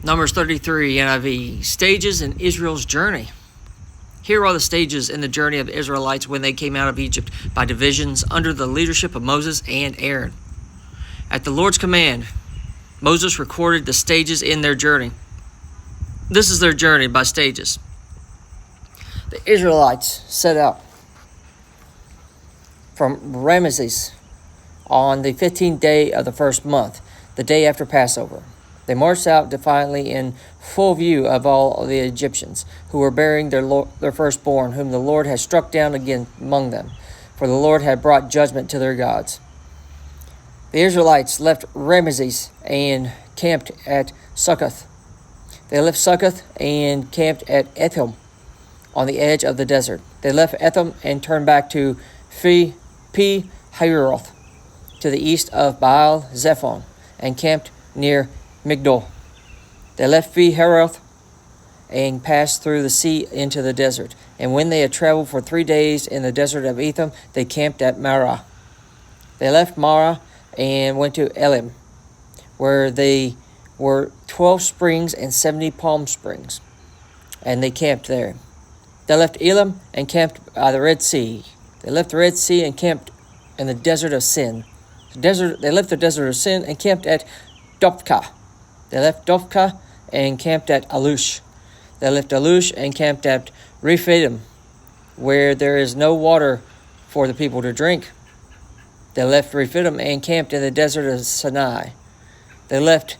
Numbers 33 NIV, stages in Israel's journey. Here are the stages in the journey of the Israelites when they came out of Egypt by divisions under the leadership of Moses and Aaron. At the Lord's command, Moses recorded the stages in their journey. This is their journey by stages. The Israelites set out from Ramesses on the 15th day of the first month, the day after Passover. They marched out defiantly in full view of all the Egyptians, who were burying their firstborn, whom the Lord had struck down again among them, for the Lord had brought judgment to their gods. The Israelites left Ramesses and camped at Succoth. They left Succoth and camped at Etham on the edge of the desert. They left Etham and turned back to Pi-Hahiroth, to the east of Baal-Zephon, and camped near Migdol. They left Pi-Hahiroth and passed through the sea into the desert. And when they had traveled for 3 days in the desert of Etham, they camped at Marah. They left Marah and went to Elim, where they were 12 springs and 70 palm springs, and they camped there. They left Elim and camped by the Red Sea. They left the Red Sea and camped in the desert of Sin. They left the desert of Sin and camped at Dophkah. They left Dophkah and camped at Alush. They left Alush and camped at Rephidim, where there is no water for the people to drink. They left Rephidim and camped in the desert of Sinai. They left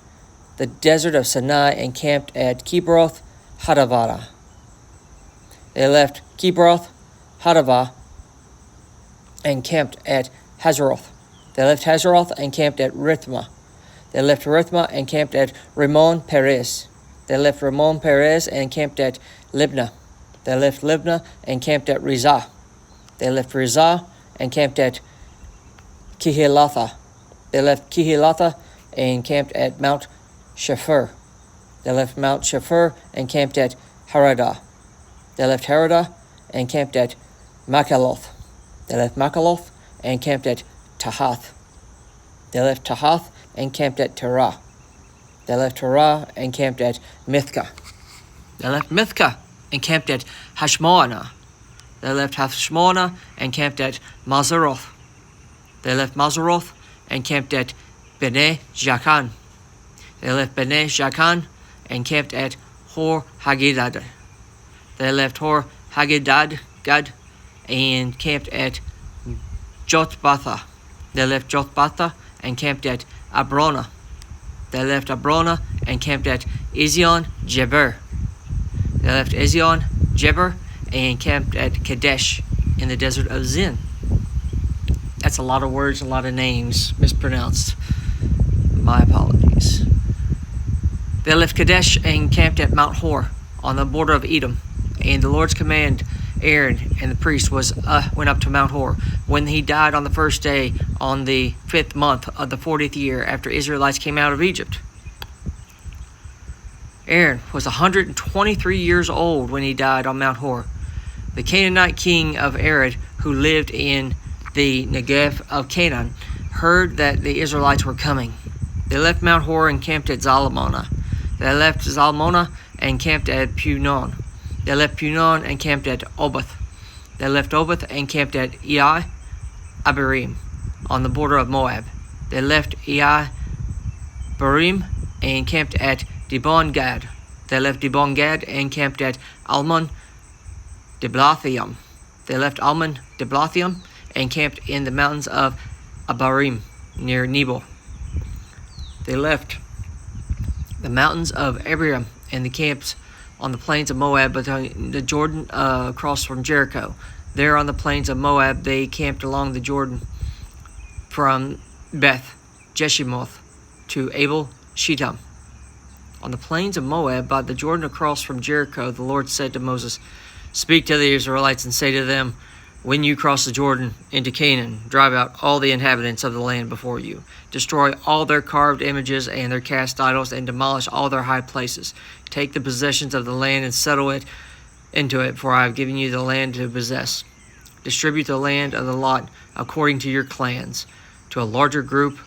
the desert of Sinai and camped at Kibroth Hadavah. They left Kibroth Hadavah and camped at Hazeroth. They left Hazeroth and camped at Rithmah. They left Rithmah and camped at Ramon Perez. They left Ramon Perez and camped at Libnah. They left Libnah and camped at Rizah. They left Rizah and camped at Kehilatha. They left Kehilatha and camped at Mount Shepher. They left Mount Shepher and camped at Haradah. They left Haradah and camped at Makaloth. They left Makaloth and camped at Tahath. They left Tahath and camped at Terah. They left Terah and camped at Mithkah. They left Mithkah and camped at Hashmonah. They left Hashmonah and camped at Mazeroth. They left Mazeroth and camped at Bnei Jakan. They left Bnei Jakan and camped at Hor Haggidgad. They left Hor Haggidgad and camped at Jotbatha. They left Jotbatha and camped at Abrona. They left Abrona and camped at Ezion Geber. They left Ezion Geber and camped at Kadesh in the desert of Zin. That's a lot of words, a lot of names mispronounced. My apologies. They left Kadesh and camped at Mount Hor on the border of Edom. And the Lord's command, Aaron and the priest went up to Mount Hor when he died on the first day on the 5th month of the 40th year after Israelites came out of Egypt. Aaron was 123 years old when he died on Mount Hor. The Canaanite king of Arad, who lived in the Negev of Canaan, heard that the Israelites were coming. They left Mount Hor and camped at Zalmonah. They left Zalmonah and camped at Punon. They left Punon and camped at Oboth. They left Oboth and camped at Ai Abarim on the border of Moab. They left Ai Barim and camped at Dibon Gad. They left Dibon Gad and camped at Almon Diblathaim. They left Almon Diblathaim and camped in the mountains of Abarim near Nebo. They left the mountains of Abiram and the camps on the plains of Moab between the Jordan across from Jericho. There on the plains of Moab they camped along the Jordan from Beth Jeshimoth to Abel Shittim. On the plains of Moab by the Jordan across from Jericho, the Lord said to Moses, "Speak to the Israelites and say to them, when you cross the Jordan into Canaan, drive out all the inhabitants of the land before you. Destroy all their carved images and their cast idols, and demolish all their high places. Take the possessions of the land and settle it into it, for I have given you the land to possess. Distribute the land of the lot according to your clans. To a larger group,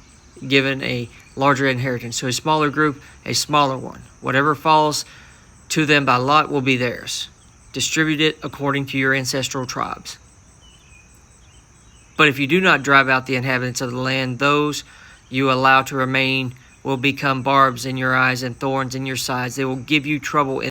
given a larger inheritance. So a smaller group, a smaller one. Whatever falls to them by lot will be theirs. Distribute it according to your ancestral tribes. But if you do not drive out the inhabitants of the land, those you allow to remain will become barbs in your eyes and thorns in your sides. They will give you trouble in